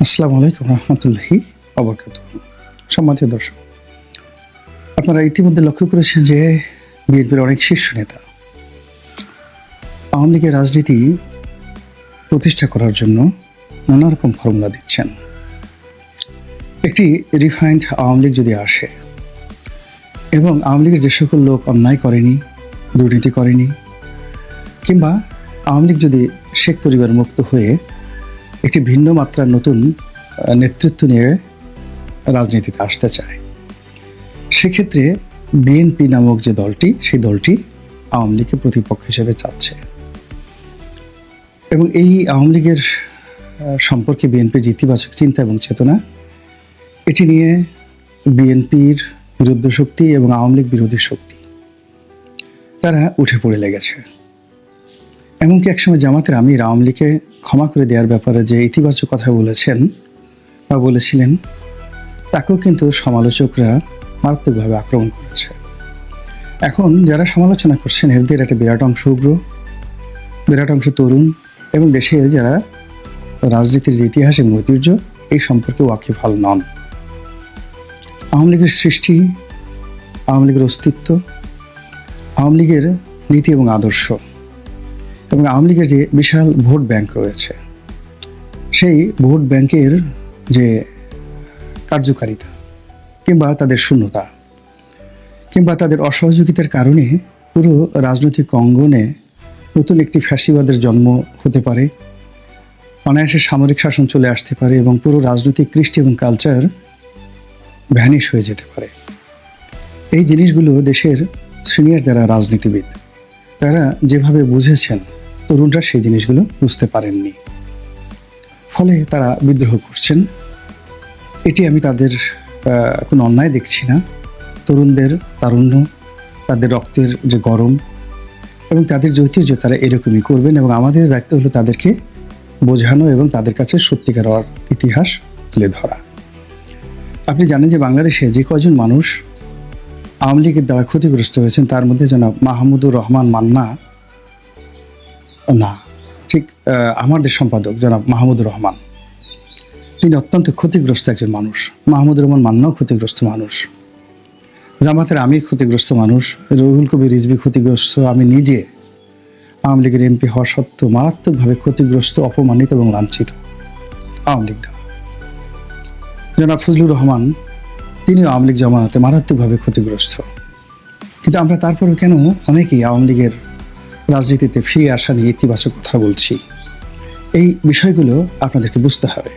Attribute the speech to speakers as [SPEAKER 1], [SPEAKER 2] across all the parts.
[SPEAKER 1] আসসালামু আলাইকুম রহমতুল্লাহি ওয়াবারাকাতুহু। সম্মানিত দর্শক, আপনারা ইতিমধ্যে লক্ষ্য করেছেন যে বিএনপির অনেক শীর্ষ নেতা আওয়ামী লীগের রাজনীতি প্রতিষ্ঠা করার জন্য নানা রকম ফর্মুলা দিচ্ছেন। একটি রিফাইন্ড আওয়ামী লীগ যদি আসে এবং আওয়ামী লীগের যে সকল লোক অন্যায় করেনি, দুর্নীতি করেনি, কিংবা আওয়ামী লীগ যদি শেখ পরিবার মুক্ত হয়ে একটি ভিন্ন মাত্রার নতুন নেতৃত্ব নিয়ে রাজনীতিতে আসতে চায়, সেক্ষেত্রে বিএনপি নামক যে দলটি, সেই দলটি আওয়ামী লীগকে প্রতিপক্ষ হিসেবে চাচ্ছে। এবং এই আওয়ামী লীগের সম্পর্কে বিএনপির যে ইতিবাচক চিন্তা এবং চেতনা, এটি নিয়ে বিএনপির বিরুদ্ধ শক্তি এবং আওয়ামী লীগ বিরোধী শক্তি তারা উঠে পড়ে লেগেছে। এমনকি একসময় জামাতের আমির আওয়ামী লীগকে ক্ষমা করে দেওয়ার ব্যাপারে যে ইতিবাচক কথা বলেছেন বা বলেছিলেন, তাকেও কিন্তু সমালোচকরা মারাত্মকভাবে আক্রমণ করেছে। এখন যারা সমালোচনা করছেন এদের একটা বিরাট অংশ উগ্র, বিরাট অংশ তরুণ এবং দেশের যারা রাজনীতির যে ইতিহাস এবং ঐতিহ্য এই সম্পর্কে ওয়াকিবহাল নন। আওয়ামী লীগের সৃষ্টি, আওয়ামী লীগের অস্তিত্ব, আওয়ামী লীগের নীতি এবং আদর্শ এবং আওয়ামী লীগের যে বিশাল ভোট ব্যাংক রয়েছে, সেই ভোট ব্যাংকের যে কার্যকারিতা কিংবা তাদের শূন্যতা কিংবা তাদের অসহযোগিতার কারণে পুরো রাজনৈতিক অঙ্গনে নতুন একটি ফ্যাসিবাদের জন্ম হতে পারে, অনায়াসে সামরিক শাসন চলে আসতে পারে এবং পুরো রাজনৈতিক কৃষ্টি এবং কালচার ভ্যানিশ হয়ে যেতে পারে। এই জিনিসগুলো দেশের সিনিয়র যারা রাজনীতিবিদ তারা যেভাবে বুঝেছেন, তরুণরা সেই জিনিসগুলো বুঝতে পারেননি, ফলে তারা বিদ্রোহ করছেন। এটি আমি তাদের কোনো অন্যায় দেখছি না। তরুণদের তারুণ্য, তাদের রক্তের যে গরম এবং তাদের যে ঐতিহ্য, তারা এরকমই করবেন এবং আমাদের দায়িত্ব হলো তাদেরকে বোঝানো এবং তাদের কাছে সত্যিকার ইতিহাস তুলে ধরা। আপনি জানেন যে বাংলাদেশে যে কয়জন মানুষ আওয়ামী লীগের দ্বারা ক্ষতিগ্রস্ত হয়েছেন, তার মধ্যে জনাব মাহমুদুর রহমান মান্না, না ঠিক আমাদের সম্পাদক জনাব মাহমুদুর রহমান, তিনি অত্যন্ত ক্ষতিগ্রস্ত একজন মানুষ। মাহমুদুর রহমান মান্নাও ক্ষতিগ্রস্ত মানুষ, জামাতের আমির ক্ষতিগ্রস্ত মানুষ, রুহুল কবির রিজভী ক্ষতিগ্রস্ত, আমি নিজে আওয়ামী লীগের এমপি হওয়া সত্ত্বেও মারাত্মকভাবে ক্ষতিগ্রস্ত, অপমানিত এবং লাঞ্ছিত আওয়ামী লীগ দ্বারা। জনাব ফজলুর রহমান, তিনিও আওয়ামী লীগ জমানাতে মারাত্মকভাবে ক্ষতিগ্রস্ত। কিন্তু আমরা তারপরেও কেন অনেকেই আওয়ামী লীগের রাজনীতিতে ফিরে আসা নিয়ে ইতিবাচক কথা বলছি? এই বিষয়গুলো আপনাদেরকে বুঝতে হবে।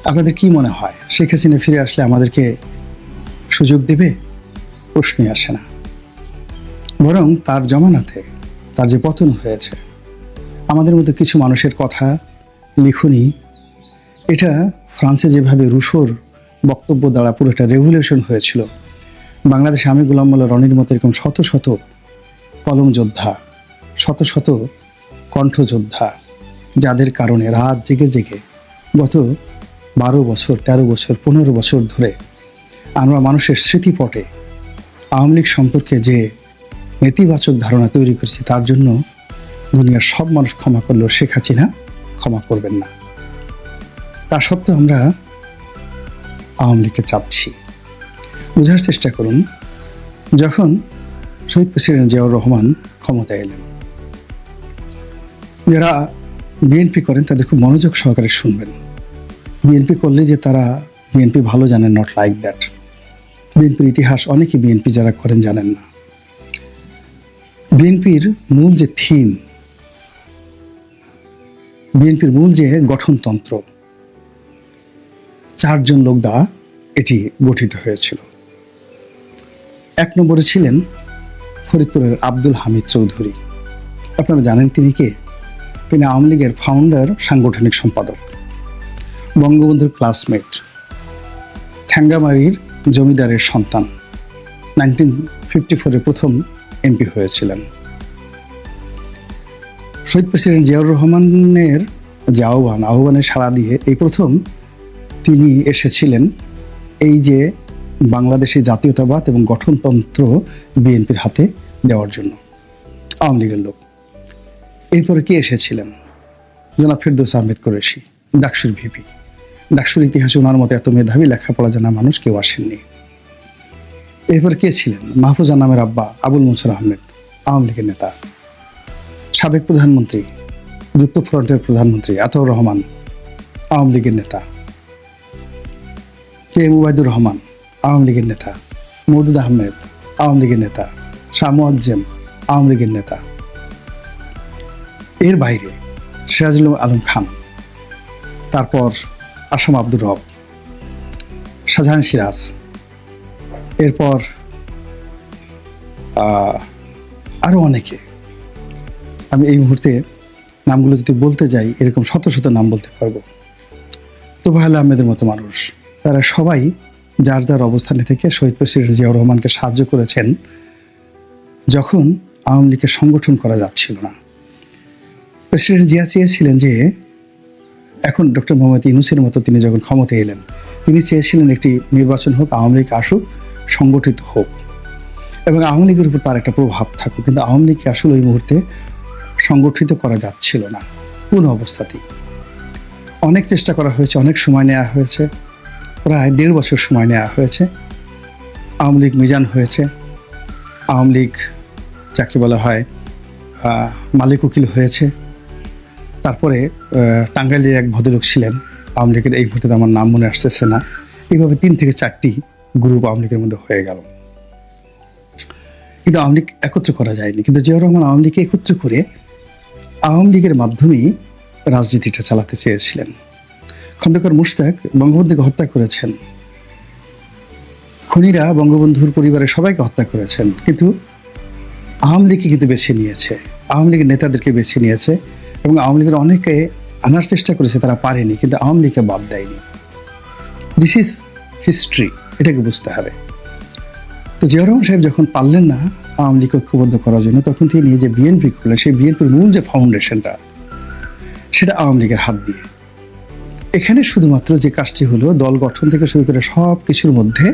[SPEAKER 1] আপনাদের কি মনে হয় শেখ হাসিনা ফিরে আসলে আমাদেরকে সুযোগ দেবে? প্রশ্নই আসে না। বরং তার জমানাতে তার যে পতন হয়েছে, আমাদের মতো কিছু মানুষের কথা, লিখনি, এটা ফ্রান্সে যেভাবে রুশোর বক্তব্য দ্বারা পুরো একটা রেভলিউশন হয়েছিল, বাংলাদেশে আমি গোলাম মোল্লা রনির মতো এরকম শত শত কলম যোদ্ধা, শত শত কণ্ঠযোদ্ধা, যাদের কারণে রাত জেগে জেগে গত 12 বছর, 13 বছর, 15 বছর ধরে আমরা মানুষের স্মৃতিপটে আওয়ামী লীগ সম্পর্কে যে নেতিবাচক ধারণা তৈরি করছি, তার জন্য দুনিয়ার সব মানুষ ক্ষমা করলেও শেখ হাসিনা ক্ষমা করবেন না। তা সত্ত্বেও আমরা আওয়ামী লীগকে চাচ্ছি। বোঝার চেষ্টা করুন, যখন শহীদ প্রেসিডেন্ট জিয়াউর রহমান ক্ষমতায় এলেন, যারা বিএনপি করেন তাদের খুব মনোযোগ সহকারে শুনবেন। বিএনপি করলে যে তারা বিএনপি ভালো জানেন, নট লাইক দ্যাট। বিএনপির ইতিহাস অনেকে বিএনপি যারা করেন জানেন না। বিএনপির মূল যে থিম, বিএনপির মূল যে গঠনতন্ত্র, 4 জন লোক দ্বারা এটি গঠিত হয়েছিল। 1 নম্বরে ছিলেন ফরিদপুরের আব্দুল হামিদ চৌধুরী। আপনারা জানেন তিনি কে? তিনি আওয়ামী লীগের ফাউন্ডার, সাংগঠনিক সম্পাদক, বঙ্গবন্ধুর ক্লাসমেট, ঠ্যাঙ্গামারির জমিদারের সন্তান, 1954-এ প্রথম এমপি হয়েছিলেন। শহীদ প্রেসিডেন্ট জিয়াউর রহমানের যে আহ্বানে সাড়া দিয়ে এই প্রথম তিনি এসেছিলেন এই যে বাংলাদেশে জাতীয়তাবাদ এবং গঠনতন্ত্র বিএনপির হাতে দেওয়ার জন্য, আওয়ামী লীগের লোক। এরপরে কে এসেছিলেন? জনাব ফেরদৌস আহমেদ কুরেশি, ডাকসুর ভিপি। ডাকসুর ইতিহাসে ওনার মতো এত মেধাবী লেখাপড়া জানা মানুষ কেউ আসেননি। এরপর কে ছিলেন? মাহফুজা নামের আব্বা আবুল মনসুর আহমেদ, আওয়ামী লীগের নেতা। সাবেক প্রধানমন্ত্রী, যুক্তফ্রন্টের প্রধানমন্ত্রী আতাউর রহমান, আওয়ামী লীগের নেতা। কে এম ওবায়দুর রহমান, আওয়ামী লীগের নেতা। মওদুদ আহমেদ, আওয়ামী লীগের নেতা। শাহ মুয়াজ্জেম, আওয়ামী লীগের নেতা। এর বাইরে সিরাজুল আলম খান, তারপর আসাম আব্দুর রব, শাহজাহান সিরাজ, এরপর আরো অনেকে। আমি এই মুহূর্তে নামগুলো যদি বলতে যাই এরকম শত শত নাম বলতে পারবো। তোফায়েল আহমেদের মতো মানুষ, তারা সবাই যার যার অবস্থানে থেকে শহীদ প্রেসিডেন্ট জিয়াউর রহমানকে সাহায্য করেছেন যখন আওয়ামী লীগের সংগঠন করা যাচ্ছিল না। প্রেসিডেন্ট জিয়া চেয়েছিলেন যে এখন ডক্টর মোহাম্মদ ইউনূসের মতো তিনি যখন ক্ষমতায় এলেন, তিনি চেয়েছিলেন একটি নির্বাচন হোক, আওয়ামী লীগ আসুক, সংগঠিত হোক এবং আওয়ামী লীগের উপর তার একটা প্রভাব থাকুক। কিন্তু আওয়ামী লীগকে আসলে ওই মুহূর্তে সংগঠিত করা যাচ্ছিল না কোন অবস্থাতেই। অনেক চেষ্টা করা হয়েছে, অনেক সময় নেওয়া হয়েছে, প্রায় 1.5 বছর সময় নেওয়া হয়েছে। আওয়ামী লীগ মিজান হয়েছে, আওয়ামী লীগ যাকে বলা হয় মালিক উকিল হয়েছে। তারপরে টাঙ্গাইলের এক ভদ্রলোক ছিলেন আওয়ামী লীগের, এই মুহূর্তে আমার নাম মনে আসতেছে না। এইভাবে 3 থেকে 4টি গ্রুপ আওয়ামী লীগের মধ্যে হয়ে গেল, কিন্তু আওয়ামী লীগ একত্র করা যায়নি। কিন্তু জিয়াউর রহমান আওয়ামী লীগকে একত্র করে আওয়ামী লীগের মাধ্যমেই রাজনীতিটা চালাতে চেয়েছিলেন। খন্দকার মুশতাক বঙ্গবন্ধুকে হত্যা করেছেন, খুনিরা বঙ্গবন্ধুর পরিবারের সবাইকে হত্যা করেছেন, কিন্তু আওয়ামী লীগকে কিন্তু বেছে নিয়েছে, আওয়ামী লীগের নেতাদেরকে বেছে নিয়েছে এবং আওয়ামী লীগের অনেকে আনার চেষ্টা করেছে, তারা পারেনি, কিন্তু আওয়ামী লীগকে বাদ দেয়নি। দিস ইজ হিস্ট্রি, এটাকে বুঝতে হবে। তো জিয়াউর রহমান সাহেব যখন পারলেন না আওয়ামী লীগ ঐক্যবদ্ধ করার জন্য, তখন তিনি যে বিএনপি করলেন, সেই বিএনপির মূল যে ফাউন্ডেশনটা, সেটা আওয়ামী লীগের হাত দিয়ে। এখানে শুধুমাত্র যে কাজটি হলো, দল গঠন থেকে শুরু করে সব কিছুর মধ্যে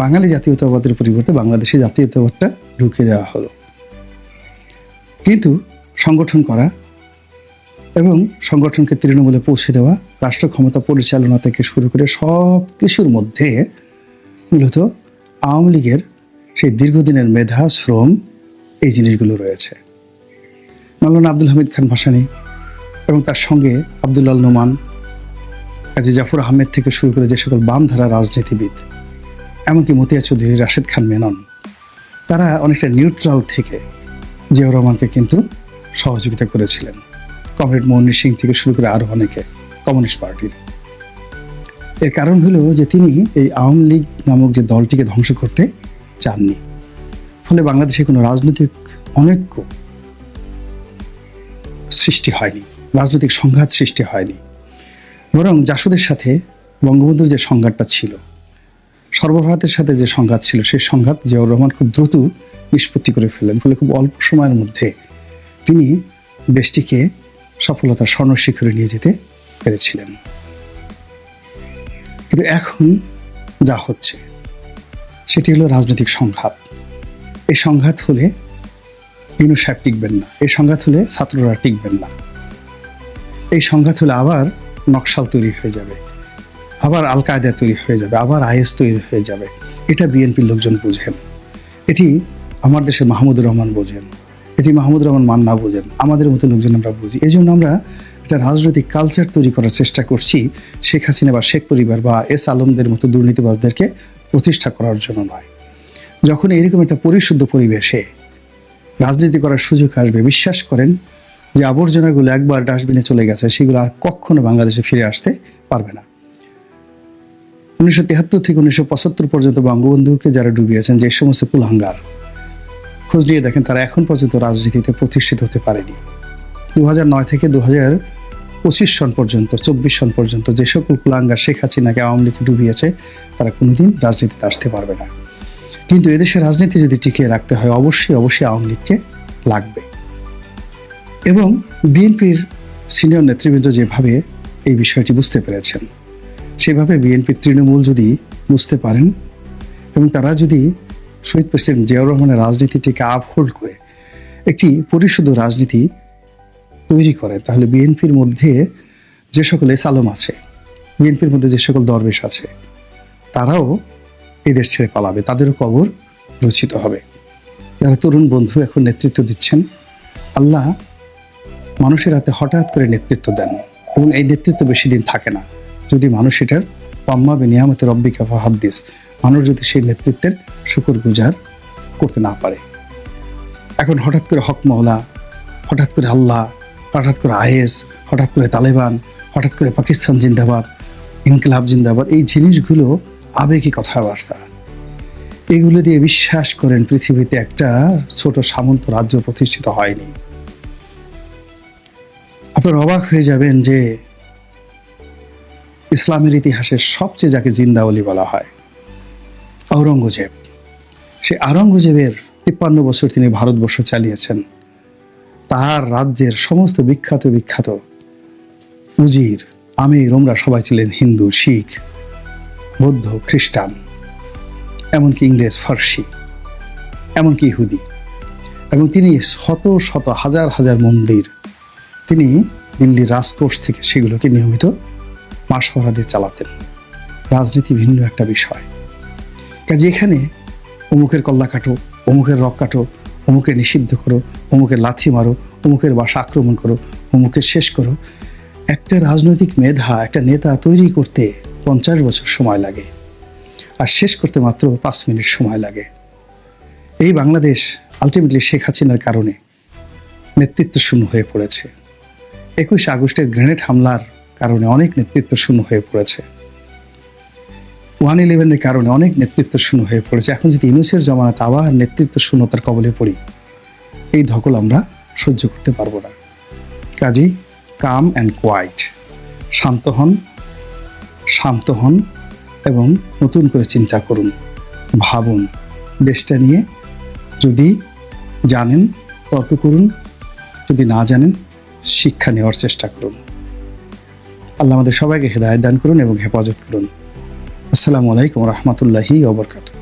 [SPEAKER 1] বাঙালি জাতীয়তাবাদের পরিবর্তে বাংলাদেশি জাতীয়তাবাদটা ঢুকিয়ে দেওয়া হলো। কিন্তু সংগঠন করা এবং সংগঠনকে তৃণমূলে পৌঁছে দেওয়া, রাষ্ট্র ক্ষমতা পরিচালনা থেকে শুরু করে সব কিছুর মধ্যে মূলত আওয়ামী লীগের সেই দীর্ঘদিনের মেধা, শ্রম, এই জিনিসগুলো রয়েছে। মাওলানা আব্দুল হামিদ খান ভাসানী এবং তার সঙ্গে আব্দুল্লাহ নোমান, কাজী জাফর আহমেদ থেকে শুরু করে যে সকল বামধারা রাজনীতিবিদ, এমনকি মতিয়া চৌধুরী, রাশেদ খান মেনন, তারা অনেকটা নিউট্রাল থেকে জিয়াউর রহমানকে কিন্তু সহযোগিতা করেছিলেন। কমরেড মনির সিং থেকে শুরু করে আরো অনেকে, কমিউনিস্ট পার্টির। এর কারণ হলো যে তিনি এই আওয়ামী লীগ নামক যে দলটিকে ধ্বংস করতে চাননি। ফলে বাংলাদেশে কোনো রাজনৈতিক অনৈক্য সৃষ্টি হয়নি, রাজনৈতিক সংঘাত সৃষ্টি হয়নি। বরং জাসদের সাথে বঙ্গবন্ধুর যে সংঘাতটা ছিল, সর্বভারতের সাথে যে সংঘাত ছিল, সেই সংঘাত জিয়াউর রহমান খুব দ্রুত নিষ্পত্তি করে ফেলেন। ফলে খুব অল্প সময়ের মধ্যে তিনি দেশটিকে সফলতার স্বর্ণশিখরে নিয়ে যেতে পেরেছিলেন। কিন্তু এখন যা হচ্ছে সেটি হলো রাজনৈতিক সংঘাত। এই সংঘাত হলে ইউনূস সাহেব টিকবেন না, এই সংঘাত হলে ছাত্ররা টিকবেন না, এই সংঘাত হলে আবার নকশাল তৈরি হয়ে যাবে, আবার আল কায়দা তৈরি হয়ে যাবে, আবার আইএস তৈরি হয়ে যাবে। এটা বিএনপির লোকজন বুঝেন, এটি আমার দেশের মাহমুদুর রহমান বোঝেন, এটি মাহমুদুর রহমান মান্না বোঝেন, আমাদের মতো লোকজন আমরা বুঝি। এই জন্য আমরা একটা রাজনৈতিক কালচার তৈরি করার চেষ্টা করছি, শেখ হাসিনা বা শেখ পরিবার বা এস আলমদের মতো দুর্নীতিবাজদেরকে প্রতিষ্ঠা করার জন্য নয়। যখন এরকম একটা পরিশুদ্ধ পরিবেশে রাজনীতি করার সুযোগ আসবে, বিশ্বাস করেন যে আবর্জনাগুলো একবার ডাস্টবিনে চলে গেছে, সেগুলো আর কখনো বাংলাদেশে ফিরে আসতে পারবে না। 1973 থেকে 1975 পর্যন্ত বঙ্গবন্ধুকে যারা ডুবিয়েছেন, যে সমস্ত কুলাঙ্গার, খোঁজ নিয়ে দেখেন তারা এখন পর্যন্ত রাজনীতিতে প্রতিষ্ঠিত হতে পারেনি। 2009 থেকে 2025 সন পর্যন্ত, 24 সন পর্যন্ত যে সকল কুলাঙ্গার শেখ হাসিনাকে আওয়ামী লীগ ডুবিয়েছে, তারা কোনোদিন রাজনীতিতে আসতে পারবে না। কিন্তু এদেশের রাজনীতি যদি টিকিয়ে রাখতে হয়, অবশ্যই অবশ্যই আওয়ামী লীগকে লাগবে। এবং বিএনপির সিনিয়র নেতৃবৃন্দ যেভাবে এই বিষয়টি বুঝতে পেরেছেন, সেভাবে বিএনপির তৃণমূল যদি বুঝতে পারেন এবং তারা যদি শহীদ প্রেসিডেন্ট জিয়াউর রহমানের রাজনীতিটিকে আপহোল্ড করে একটি পরিশুদ্ধ রাজনীতি তৈরি করে, তাহলে বিএনপির মধ্যে যে সকল এস আলম আছে, বিএনপির মধ্যে যে সকল দরবেশ আছে তারাও এই দেশ ছেড়ে পালাবে, তাদেরও কবর রচিত হবে। যারা তরুণ বন্ধু এখন নেতৃত্ব দিচ্ছেন, আল্লাহ মানুষের হাতে হঠাৎ করে নেতৃত্ব দেন এবং এই নেতৃত্ব বেশি দিন থাকে না। যদি মানুষ এটার পাম্মা বিনিয়ামতে রব্বিকা ফাহাদ্দিস, মানুষ যদি সেই নেতৃত্বের শুকর গুজার করতে না পারে। এখন হঠাৎ করে হক মহলা, হঠাৎ করে আল্লাহ, হঠাৎ করে আইএস, হঠাৎ করে তালেবান, হঠাৎ করে পাকিস্তান জিন্দাবাদ, ইনকিলাব জিন্দাবাদ, এই জিনিসগুলো আবেগী কথাবার্তা। এগুলো দিয়ে বিশ্বাস করেন পৃথিবীতে একটা ছোট সামন্ত রাজ্য প্রতিষ্ঠিত হয়নি। আপনারা অবাক হয়ে যাবেন যে ইসলামের ইতিহাসের সবচেয়ে যাকে জিন্দাওয়ালি বলা হয়, আওরঙ্গজেব। সে আওরঙ্গজেবের 53 বছর তিনি ভারতবর্ষ চালিয়েছেন। তার রাজ্যের সমস্ত বিখ্যাত উজির, আমির, ওমরা সবাই ছিলেন হিন্দু, শিখ, বৌদ্ধ, খ্রিস্টান, এমনকি ইংরেজ, ফার্সি, এমনকি ইহুদি। এবং তিনি শত শত হাজার মন্দির তিনি দিল্লির রাজকোষ থেকে সেগুলোকে নিয়মিত মাসোয়ারা দিয়ে চালাতেন। রাজনীতি ভিন্ন একটা বিষয়। কাজে এখানে অমুকের কল্লা কাটো, অমুকের রক কাটো, অমুকে নিষিদ্ধ করো, অমুকের লাথি মারো, অমুকের বাসা আক্রমণ করো, অমুকের শেষ করো, একটা রাজনৈতিক মেধা, একটা নেতা তৈরি করতে 50 বছর সময় লাগে, আর শেষ করতে মাত্র 5 মিনিট সময় লাগে। এই বাংলাদেশ আলটিমেটলি শেখ হাসিনার কারণে নেতৃত্ব শূন্য হয়ে পড়েছে। 21 আগস্টের গ্রেনেড হামলার কারণে অনেক নেতৃত্ব শূন্য হয়ে পড়েছে। 111-এর কারণে অনেক নেতৃত্ব শূন্য হয়ে পড়েছে। এখন যদি ইউনূসের জমানাতে আবার নেতৃত্ব শূন্যতার কবলে পড়ি, এই ধকল আমরা সহ্য করতে পারবো না। কাজেই কাম অ্যান্ড কোয়াইট, শান্ত হন এবং নতুন করে চিন্তা করুন, ভাবুন। দেশটা নিয়ে যদি জানেন তর্ক করুন, যদি না জানেন শিক্ষা নেওয়ার চেষ্টা করুন। আল্লাহ আমাদের সবাইকে হেদায়েত দান করুন এবং হেফাজত করুন। আসসালামু আলাইকুম ওয়া রাহমাতুল্লাহি ওয়া বারাকাতুহু।